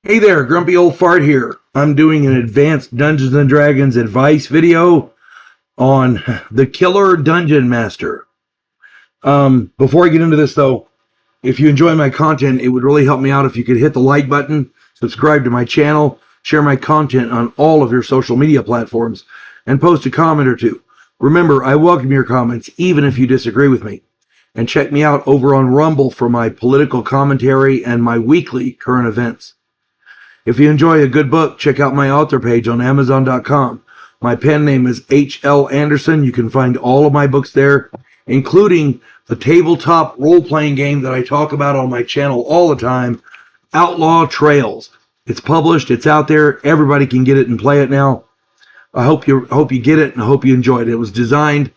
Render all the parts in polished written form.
Hey there, Grumpy Old Fart here. I'm doing an advanced Dungeons & Dragons advice video on the Killer Dungeon Master. Before I get into this though, if you enjoy my content, it would really help me out if you could hit the like button, subscribe to my channel, share my content on all of your social media platforms, and post a comment or two. Remember, I welcome your comments, even if you disagree with me. And check me out over on Rumble for my political commentary and my weekly current events. If you enjoy a good book, check out my author page on Amazon.com. My pen name is H.L. Anderson. You can find all of my books there, including the tabletop role-playing game that I talk about on my channel all the time, Outlaw Trails. It's published. It's out there. Everybody can get it and play it now. I hope you get it, and I hope you enjoy it. It was designed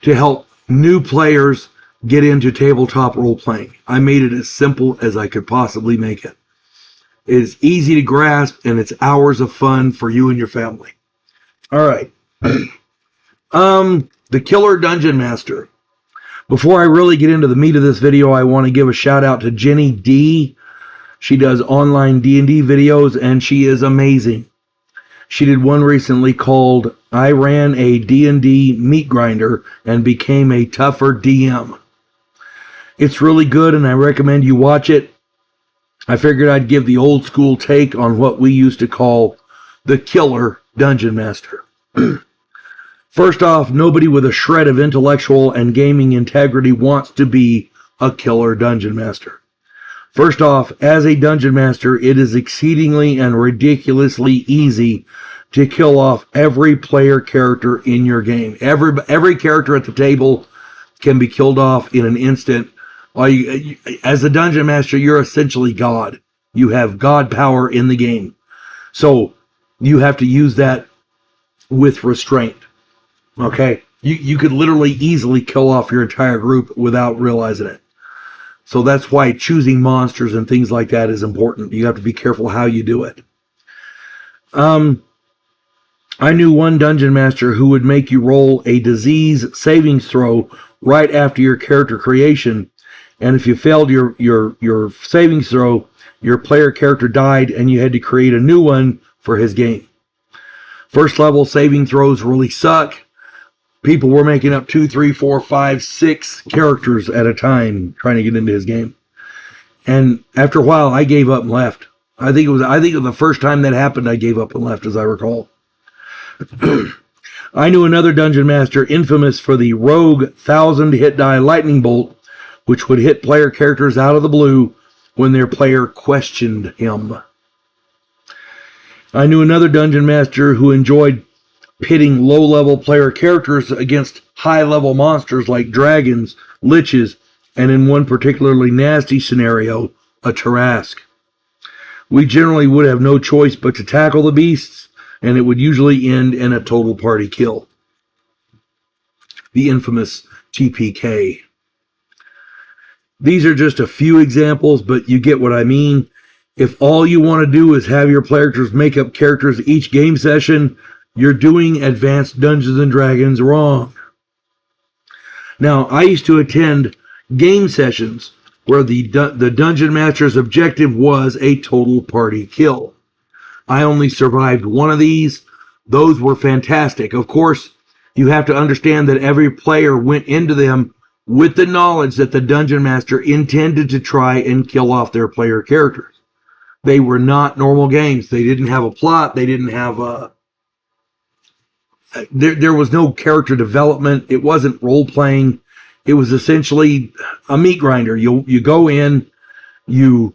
to help new players get into tabletop role-playing. I made it as simple as I could possibly make it. It is easy to grasp, and it's hours of fun for you and your family. All right. The Killer Dungeon Master. Before I really get into the meat of this video, I want to give a shout out to Jenny D. She does online D&D videos, and she is amazing. She did one recently called I Ran a D&D Meat Grinder and Became a Tougher DM. It's really good, and I recommend you watch it. I figured I'd give the old school take on what we used to call the Killer Dungeon Master. First off, nobody with a shred of intellectual and gaming integrity wants to be a Killer Dungeon Master. First off, as a Dungeon Master, it is exceedingly and ridiculously easy to kill off every player character in your game. Every character at the table can be killed off in an instant. As a Dungeon Master, you're essentially God. You have God power in the game. So you have to use that with restraint. Okay? You could literally easily kill off your entire group without realizing it. So that's why choosing monsters and things like that is important. You have to be careful how you do it. I knew one Dungeon Master who would make you roll a disease savings throw right after your character creation. And if you failed your savings throw, your player character died and you had to create a new one for his game. First level saving throws really suck. People were making up 2, 3, 4, 5, 6 characters at a time trying to get into his game. And after a while, I gave up and left. I think it was the first time that happened, I gave up and left, as I recall. I knew another Dungeon Master infamous for the rogue 1,000 hit die lightning bolt, which would hit player characters out of the blue when their player questioned him. I knew another Dungeon Master who enjoyed pitting low-level player characters against high-level monsters like dragons, liches, and in one particularly nasty scenario, a Tarrasque. We generally would have no choice but to tackle the beasts, and it would usually end in a total party kill. The infamous TPK. These are just a few examples, but you get what I mean. If all you want to do is have your players make up characters each game session, you're doing advanced Dungeons & Dragons wrong. Now, I used to attend game sessions where the Dungeon Master's objective was a total party kill. I only survived one of these. Those were fantastic. Of course, you have to understand that every player went into them with the knowledge that the Dungeon Master intended to try and kill off their player characters. They were not normal games. They didn't have a plot. They didn't have a... There was no character development. It wasn't role-playing. It was essentially a meat grinder. You go in, you're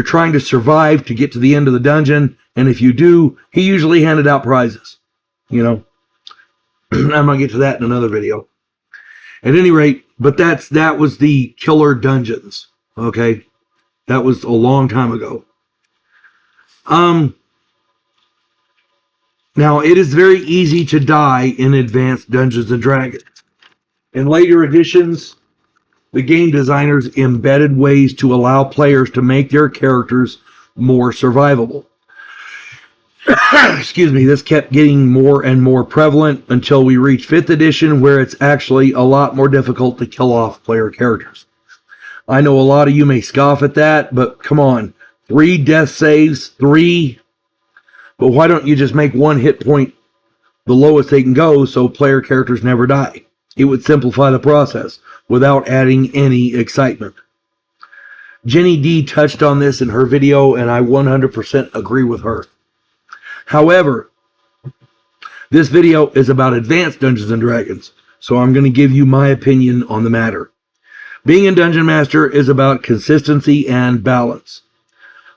trying to survive to get to the end of the dungeon, and if you do, he usually handed out prizes. You know? I'm going to get to that in another video. At any rate, but that was the Killer Dungeons, okay? That was a long time ago. Now, it is very easy to die in advanced Dungeons & Dragons. In later editions, the game designers embedded ways to allow players to make their characters more survivable. Excuse me, this kept getting more and more prevalent until we reached 5th edition, where it's actually a lot more difficult to kill off player characters. I know a lot of you may scoff at that, but come on. 3 death saves, 3. But why don't you just make 1 hit point the lowest they can go so player characters never die? It would simplify the process without adding any excitement. Jenny D touched on this in her video, and I 100% agree with her. However, this video is about advanced Dungeons & Dragons, so I'm going to give you my opinion on the matter. Being a Dungeon Master is about consistency and balance.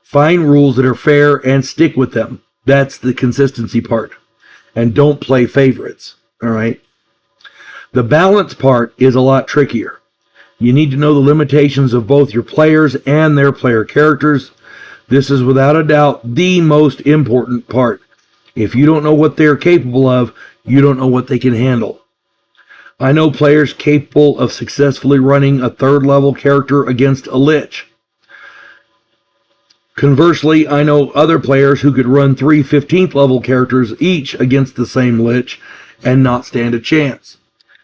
Find rules that are fair and stick with them. That's the consistency part. And don't play favorites, all right? The balance part is a lot trickier. You need to know the limitations of both your players and their player characters. This is without a doubt the most important part. If you don't know what they're capable of, you don't know what they can handle. I know players capable of successfully running a 3rd level character against a lich. Conversely, I know other players who could run 3 15th level characters each against the same lich and not stand a chance.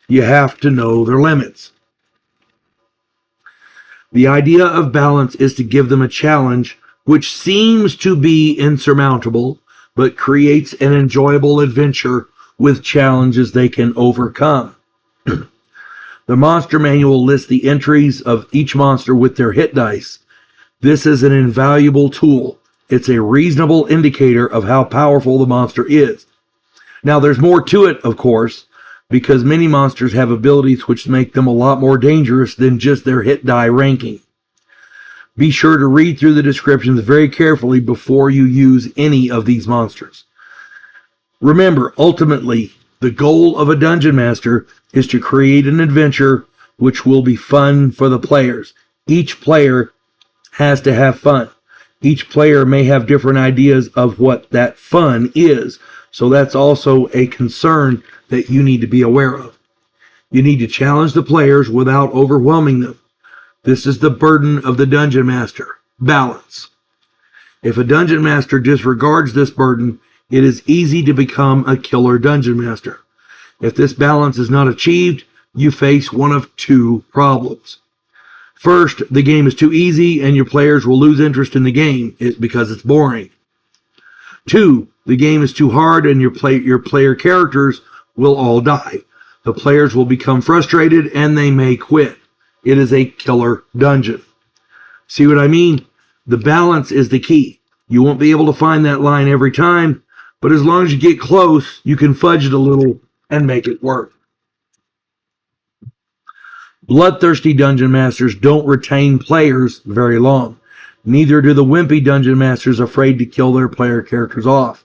You have to know their limits. The idea of balance is to give them a challenge which seems to be insurmountable, but creates an enjoyable adventure with challenges they can overcome. The monster manual lists the entries of each monster with their hit dice. This is an invaluable tool. It's a reasonable indicator of how powerful the monster is. Now, there's more to it, of course, because many monsters have abilities which make them a lot more dangerous than just their hit die ranking. Be sure to read through the descriptions very carefully before you use any of these monsters. Remember, ultimately, the goal of a Dungeon Master is to create an adventure which will be fun for the players. Each player has to have fun. Each player may have different ideas of what that fun is, so that's also a concern that you need to be aware of. You need to challenge the players without overwhelming them. This is the burden of the Dungeon Master. Balance. If a Dungeon Master disregards this burden, it is easy to become a killer Dungeon Master. If this balance is not achieved, you face one of 2 problems. First, the game is too easy and your players will lose interest in the game because it's boring. 2, the game is too hard and your player characters will all die. The players will become frustrated and they may quit. It is a killer dungeon. See what I mean? The balance is the key. You won't be able to find that line every time, but as long as you get close, you can fudge it a little and make it work. Bloodthirsty Dungeon Masters don't retain players very long. Neither do the wimpy Dungeon Masters afraid to kill their player characters off.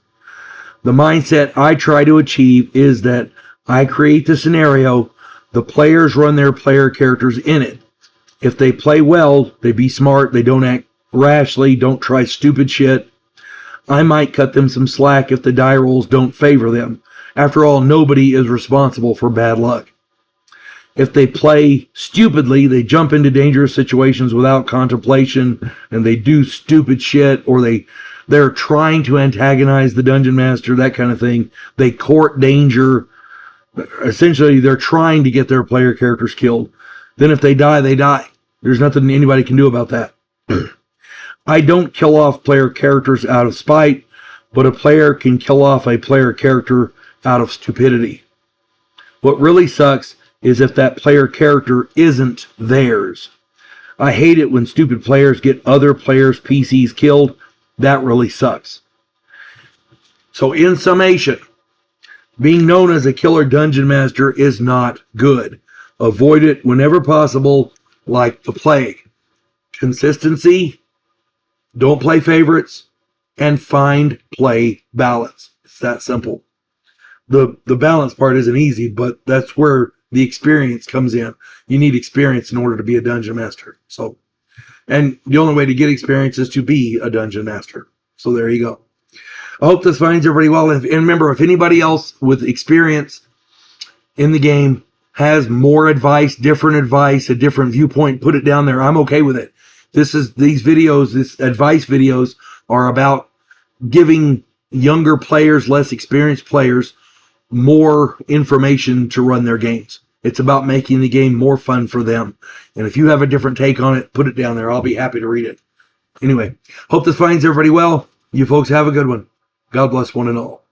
The mindset I try to achieve is that I create the scenario, the players run their player characters in it. If they play well, they be smart, they don't act rashly, don't try stupid shit. I might cut them some slack if the die rolls don't favor them. After all, nobody is responsible for bad luck. If they play stupidly, they jump into dangerous situations without contemplation, and they do stupid shit, or they're trying to antagonize the Dungeon Master, that kind of thing. They court danger. Essentially, they're trying to get their player characters killed. Then if they die, they die. There's nothing anybody can do about that. I don't kill off player characters out of spite, but a player can kill off a player character out of stupidity. What really sucks is if that player character isn't theirs. I hate it when stupid players get other players' PCs killed. That really sucks. So in summation, being known as a killer Dungeon Master is not good. Avoid it whenever possible, like the plague. Consistency, don't play favorites, and find play balance. It's that simple. The balance part isn't easy, but that's where the experience comes in. You need experience in order to be a Dungeon Master. So, and the only way to get experience is to be a Dungeon Master. So there you go. I hope this finds everybody well. And remember, if anybody else with experience in the game has more advice, a different viewpoint, put it down there. I'm okay with it. These advice videos are about giving younger players, less experienced players, more information to run their games. It's about making the game more fun for them. And if you have a different take on it, put it down there. I'll be happy to read it. Anyway, hope this finds everybody well. You folks have a good one. God bless one and all.